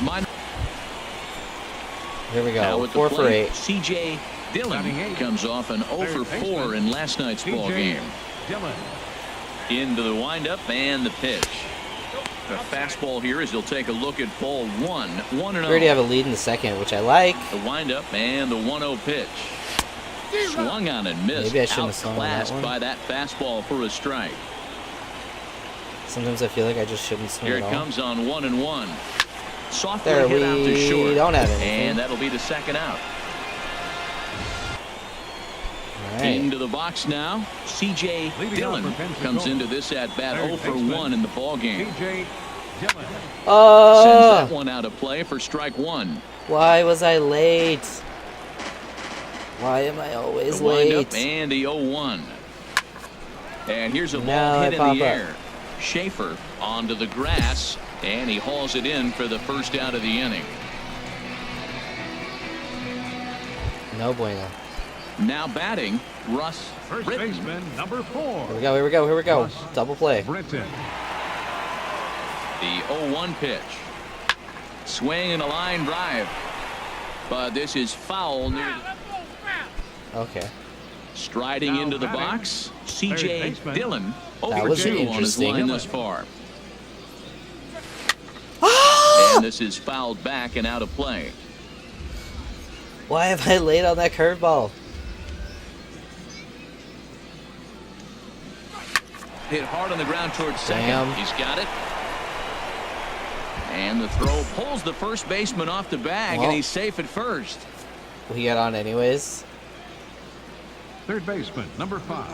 Here we now go. at the 4 for plate, 8. CJ Dillon Batting eighth. comes off an 0 for Third 4 baseman, in last night's ball CJ game. Dillon. Into the windup and the pitch. The fastball here as he'll take a look at ball 1. 1-0. We already have a lead in the second, which I like. The windup and the 1-0 pitch. Swung on and missed. Maybe I shouldn't have swung on that Outclassed one. by that fastball for a strike. Sometimes I feel like I just shouldn't swing Here at it all. comes on 1-1. Softly There, hit out to we short. don't have anything. And that'll be the second out. All right. Into the box now. CJ Leading Dillon off for Pensacola. comes into this at bat Third 0 for baseman, 1 in the ball game. CJ Dillon. Sends Oh, that one out of play for strike 1. why was I late? Why am I always The windup late? and the 0-1. And here's a Now ball I hit in pop the up. air. Schaefer onto the grass, and he hauls it in for the first out of the inning. No bueno. Now batting, Russ First Britton. baseman, number 4. Here we go, here we go, here we go. Russ Double play. Britton. The 0-1 pitch. Swing and a line drive. But this is foul near Okay. Striding Now into the batting, box, third C.J. baseman. Dillon. That Over was 2 on his interesting. line thus far. And this is fouled back and out of play. Why have I laid on that curveball? Hit hard on the ground towards second. Damn. He's got it. And the throw pulls the first baseman off the bag, Well. and he's safe at first. We get on anyways. Third baseman, number 5.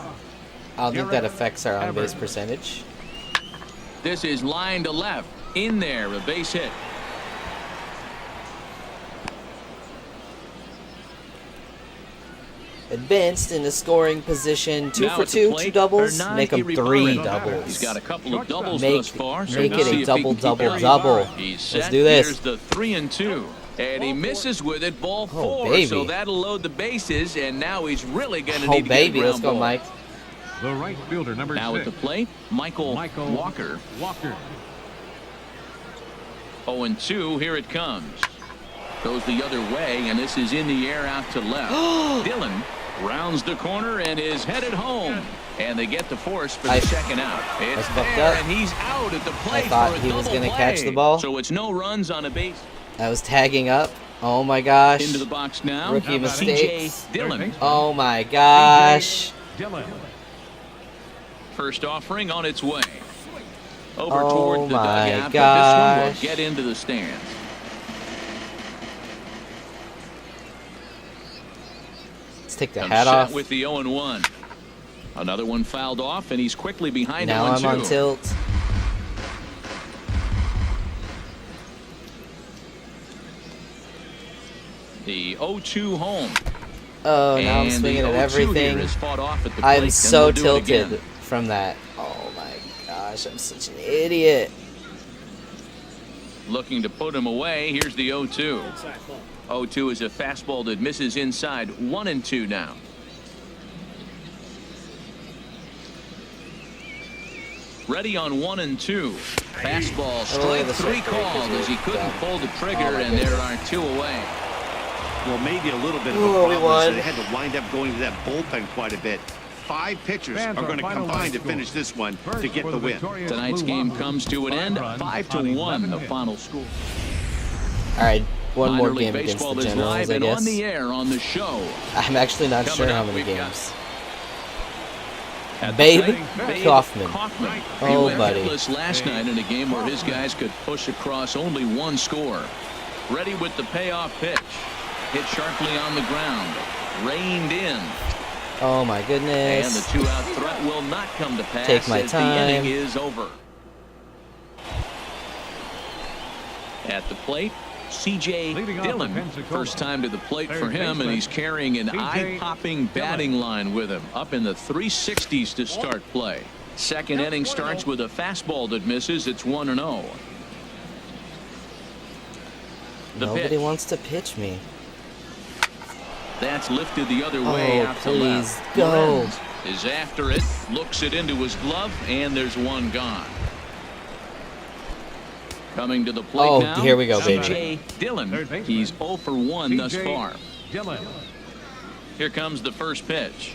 I don't think that Garrett affects our on-base Evans. percentage. This is line to left. In there, a base hit. Advanced in the scoring position. 2 Now for at the 2, plate, 2 doubles. Hernán Make them Ibarra. 3 doubles. He's got a couple of doubles Make- thus far. So make we'll it a see if he double, can keep double, it. double. He's Let's set. do this. Here's the 3-2. And he misses with it, ball 4. baby. So that'll load the bases, and now he's really going to Oh, need to baby. get a Let's ground go, ball. Mike. The right fielder, number Now 6. at the plate, Michael Walker. Walker. 0-2, here it comes. Goes the other way, and this is in the air out to left. Dillon rounds the corner and is headed home. And they get the force for the second out. It's fucked there, up. and he's out at the plate thought for a he was double gonna play. catch the ball. So it's no runs on a base. I was tagging up. Oh my gosh. Into the box now. Rookie C.J. mistakes. Dillon. Oh my gosh. Dillon. First offering on its way. Over Oh toward the my dugout, but this one gosh. will get into the stands. Let's take the Comes hat set off. with the 0-1. Another one fouled off, and he's quickly behind Now it I'm on 1-2. tilt. The 0-2 home. Oh, now I'm And swinging the at 0-2 everything. here is fought off at the I'm plate, so and they'll do it tilted again. from that. Oh my gosh, I'm such an idiot. Looking to put him away. Here's the 0-2. 0-2 is a fastball that misses inside. 1-2 now. Ready on 1-2. Fastball strike the 3 strike called breakers as he are couldn't dumb. pull the trigger, Oh, my and there goodness. are 2 away. Well, maybe a little bit of Ooh, a we problem won. is they had to wind up going to that bullpen quite a bit. 5 pitchers Fans are are going to final combine to score. finish this one to First get for the win. victorious Tonight's Blue game Waffles. comes to an 5 end. runs 5-1, on 11 the hits. final score. All right, one more Minor League game against Baseball the is Generals, live I and on guess. the air on the show. I'm actually not Coming sure how up, many we've got- games. At the Babe plate, Kaufman. He Oh, went buddy. hitless last night in a game where his guys could push across only 1 score. Ready with the payoff pitch. Hit sharply on the ground. Reined in. Oh my And goodness. the 2-out threat will not come to pass Take my as the inning time. is over. At the plate, C.J. Leading off Dillon. for Pensacola. First time to the plate for Third him, and baseman, he's carrying an C.J. eye-popping batting line with him. Up in the 360s to start play. Second inning starts with a fastball that misses. It's 1-0. The Nobody pitch. wants to pitch me. That's lifted the other way Oh, out to please, left. go. Lorenz is after it, looks it into his glove, and there's one gone. Coming to the plate Oh, now. here we go, baby. C.J. Dillon. Third baseman. He's 0 for 1 thus C.J. far. Dillon. Here comes the first pitch.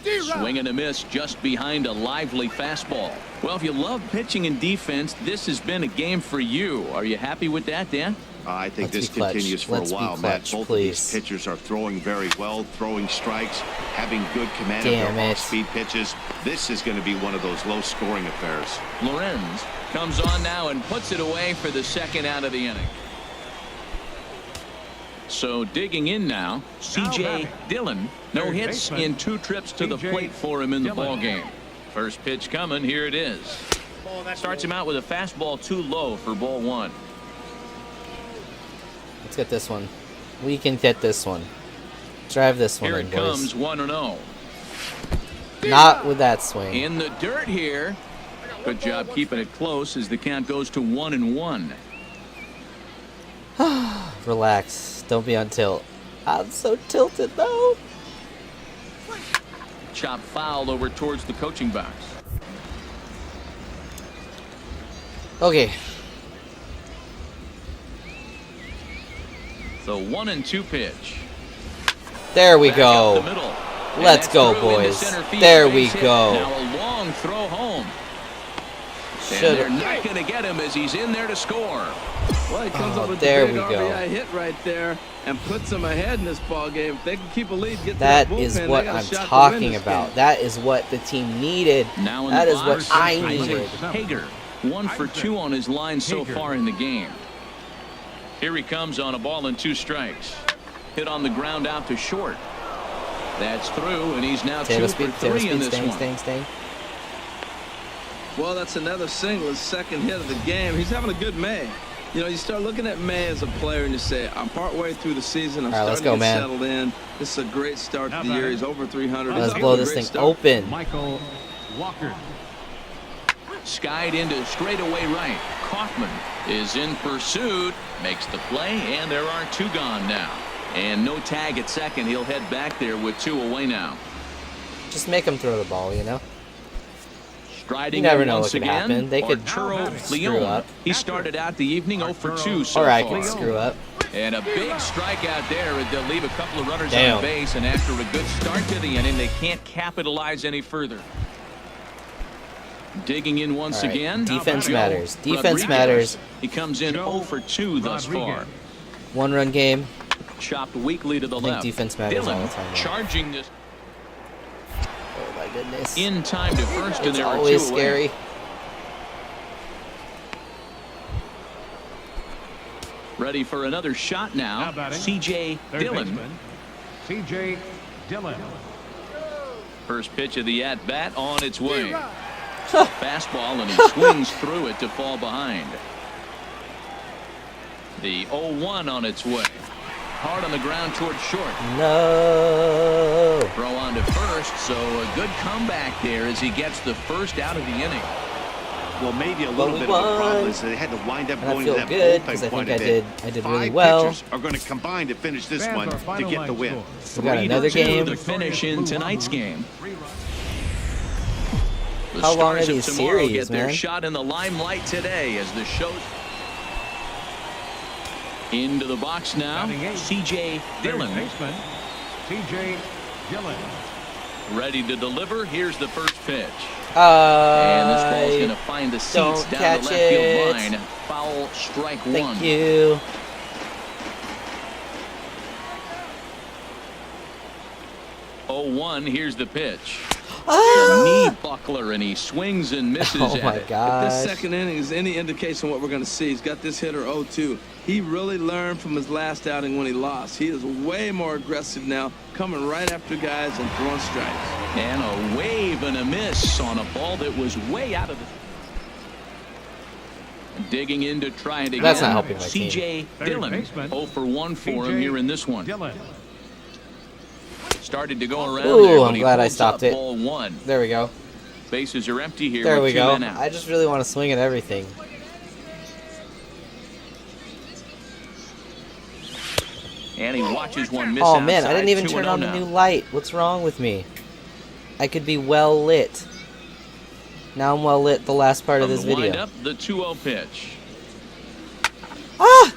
Swing and a miss just behind a lively fastball. Well, if you love pitching and defense, this has been a game for you. Are you happy with that, Dan? I think Let's this be clutch. continues for Let's a be while, Matt. clutch, Both please. of these pitchers are throwing very well, throwing strikes, having good command Damn of their it. off-speed pitches. This is going to be one of those low-scoring affairs. Lorenz comes on now and puts it away for the second out of the inning. So digging in now, C.J. batting. Dillon. No Third hits baseman, in 2 trips to the C.J. plate for him in the Dillon. ball game. First pitch coming. Here it is. Starts him out with a fastball too low for ball 1. Let's get this one. We can get this one. Drive this one Here in, it boys. comes, 1-0. Not with that swing. In the dirt here. Good job keeping it close as the count goes to 1-1. Relax. Don't be on tilt. I'm so tilted though. Chop foul over towards the coaching box. Okay. The 1-2 pitch. There we Back up go. the middle. And Let's that's go, through into boys. center field. There we Base hit. go. Now a long throw home. And Should they're not going to get him as he's in there to score. Well, he comes up with there the big we go. RBI hit right there and puts them ahead in this ball game. If they can keep a lead, get That to that bullpen, is they what got a I'm shot to win talking this about. game. That is what the team needed. Now in That the is what box, I Isaac needed. Hager, 1 for 2 on his line so Hager. far in the game. Here he comes on a ball and 2 strikes. Hit on the ground out to short. That's through, and he's now 2 for 3 in this one. Staying. Well, that's another single, his second hit of the game. He's having a good May. You know, you start looking at May as a player and you say, I'm partway through the season. I'm All right, let's starting go, to get man. settled in. This is a great start to the year. He's over 300. Let's He's off blow to a this great thing start. open. Michael Walker. Skied into straightaway right. Kaufman is in pursuit, makes the play, and there are 2 gone now. And no tag at second. He'll head back there with 2 away now. Just make them throw the ball, you know? Striding You never in know once what could again, happen. They could Arturo screw Leon. up. He started out the evening 0 for 2 so Or I far. could screw up. And a big strikeout there. They'll leave a couple of runners Damn. on base, and after a good start to the inning, they can't capitalize any further. Digging in once All right, again. defense Joe matters. Defense Rodriguez. matters. He comes in 0 for 2 thus far. 1-run game. Chopped weakly to the I think left. defense matters Dillon all the time, yeah. charging this Oh my goodness. in time to first, and It's there are 2 always away. scary. Ready for another shot now. C.J. Third Dillon. baseman, C.J. Dillon. First pitch of the at-bat on its way. Fastball, and he swings through it to fall behind. The 0-1 on its way. Hard on the ground toward short. No. Throw on to first, so a good comeback there as he gets the first out of the inning. Well, maybe a little we bit of a problem won. is they had to wind up And I going to feel that good, bullpen 'cause I quite think a I bit. did 5 really well. pitchers are going to combine to finish this Fans one are to final get the line win. score. We got another 3-2 game. to finish in tonight's game. The How long Stars are of these tomorrow series, get their man? shot in the limelight today as the show. Into the box now, Batting 8. C.J. Dillon. Third baseman, C.J. Dillon. Ready to deliver. Here's the first pitch. And this ball's going to find the seats don't down catch the left field it. line. Foul, strike Thank 1. you. Oh, 1. Here's the pitch. Ah! Knee buckler, and he swings and misses Oh at my it. If gosh. this second inning is any indication of what we're going to see, he's got this hitter 0-2. He really learned from his last outing when he lost. He is way more aggressive now, coming right after guys and throwing strikes. And a wave and a miss on a ball that was way out of the. Digging in to try it again. That's not helping my team. C.J. Third Dillon, baseman, 0 for 1 for him C.J. here in this one. Dillon. Started to go around Ooh, there, but I'm he glad I holds stopped up it. Ball 1. There we go. Bases are empty here There with we 2 go. men out. I just really want to swing at everything. And he watches one miss Oh man, I outside, didn't even 2-0 turn on the now. new light. What's wrong with me? I could be well lit. Now I'm well lit the last part of From this the video. windup, the 2-0 pitch. Ah!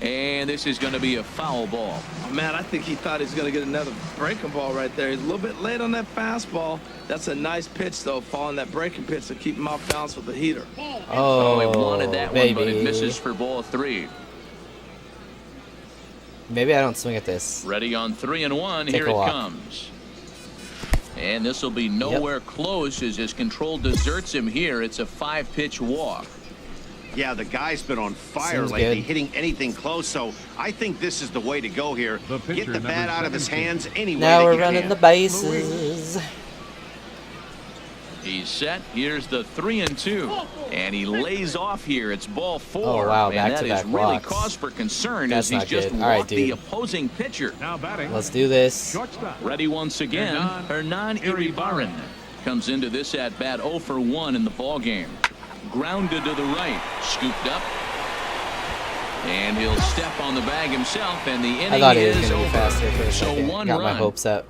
And this is going to be a foul ball. Man, I think he thought he was going to get another breaking ball right there. He's a little bit late on that fastball. That's a nice pitch, though, following that breaking pitch to keep him off balance with the heater. Oh, He wanted that baby. one, but it misses for ball 3. Maybe I don't swing at this. Ready on 3-1. Take Here a it walk. comes. And this will be nowhere close as his control deserts him here. It's a 5-pitch walk. Yeah, the guy's been on fire Seems lately, good. hitting anything close. So I think this is the way to go here. The pitcher, Get the bat number out of his 17. hands any way Now that we're you running can. the bases. He's set. Here's the 3-2. And he lays off here. It's ball 4. Oh, wow, and that is back-to-back really walks. cause for concern That's as he's not just good. All right, walked the dude. opposing pitcher. Now batting. Let's do this. Shortstop. Ready once again. Hernan Iribarren comes into this at bat 0 for 1 in the ball game. Grounded to the right, scooped up, and he'll step on the bag himself. And the inning I thought he was is going to be over. faster for a So second. 1 Got run. my hopes up.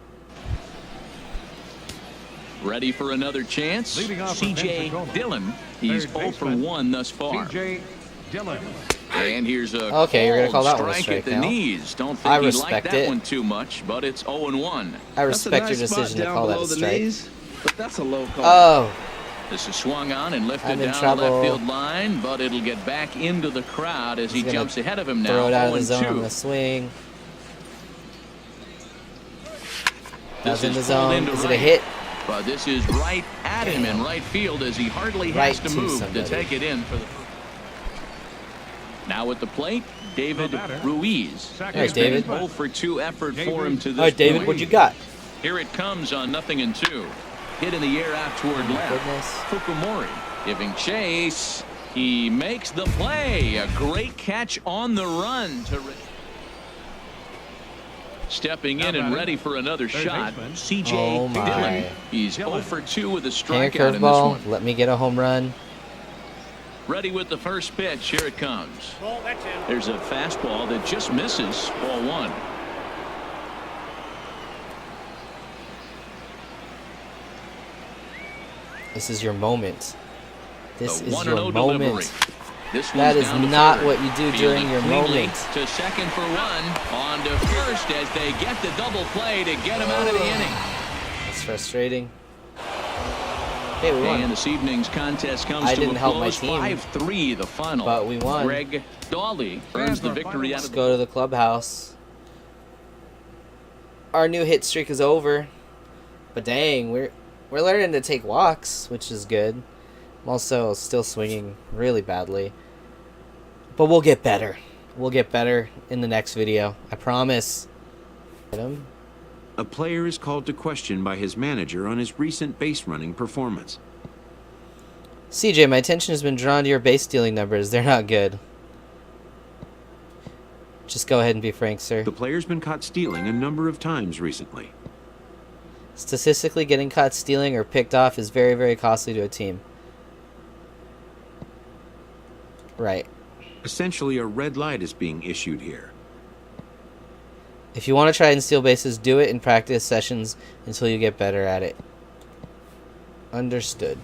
Ready for another chance. Leading off from C.J. Pensacola. Dillon. He's Third 0 for baseman, 1 thus far. C.J. Dillon. And here's a Okay, you're gonna call that one a strike strike at the now. knees. Don't I think he liked respect that it. one too much, but it's 0-1. I That's a respect nice your spot decision to down call that below a the strike. knees, but that's a low call. Oh, This is swung on and lifted I'm in down the trouble. left field line, but it'll get back into the crowd as he He's gonna jumps ahead of him now. throw it out of the zone 0-2. on the swing. This That's in the is pulled zone. into Is it a right, hit? But this is right at him in right field as he hardly Right has to to move somebody. to take it in for the. Now at the plate, David The batter. Ruiz. Second Hey, David. 0 for 2 effort for him to this All right, David, point. what you got? Here it comes on 0-2. Hit in the air out toward my left. goodness. Fukumori giving chase. He makes the play. A great catch on the run to. Stepping in and ready for another Third shot. baseman. C.J. Oh, my. Dillon. He's Dillon. 0 for 2 with a Hanger strikeout in this curveball. one. Let me get a home run. Ready with the first pitch. Here it comes. There's a fastball that just misses. Ball 1. This is your moment. This The is 1-0 your delivery. moment. This That one's is down to not third. what you do Fielded during your cleanly moment. to second for 1. On to first as they get the double play to get him out of the inning. That's frustrating. Hey, we won. And this evening's contest comes I to didn't a help my close. team. 5-3 the final. But we won. Greg Dawley earns the victory out Let's of go to the clubhouse. Our new hit streak is over. But dang, we're learning to take walks, which is good. I'm also still swinging really badly. But we'll get better. We'll get better in the next video. I promise. Hit him. A player is called to question by his manager on his recent base running performance. CJ, my attention has been drawn to your base stealing numbers. They're not good. Just go ahead and be frank, sir. The player's been caught stealing a number of times recently. Statistically, getting caught stealing or picked off is very, very costly to a team. Right. Essentially, a red light is being issued here. If you want to try and steal bases, do it in practice sessions until you get better at it. Understood.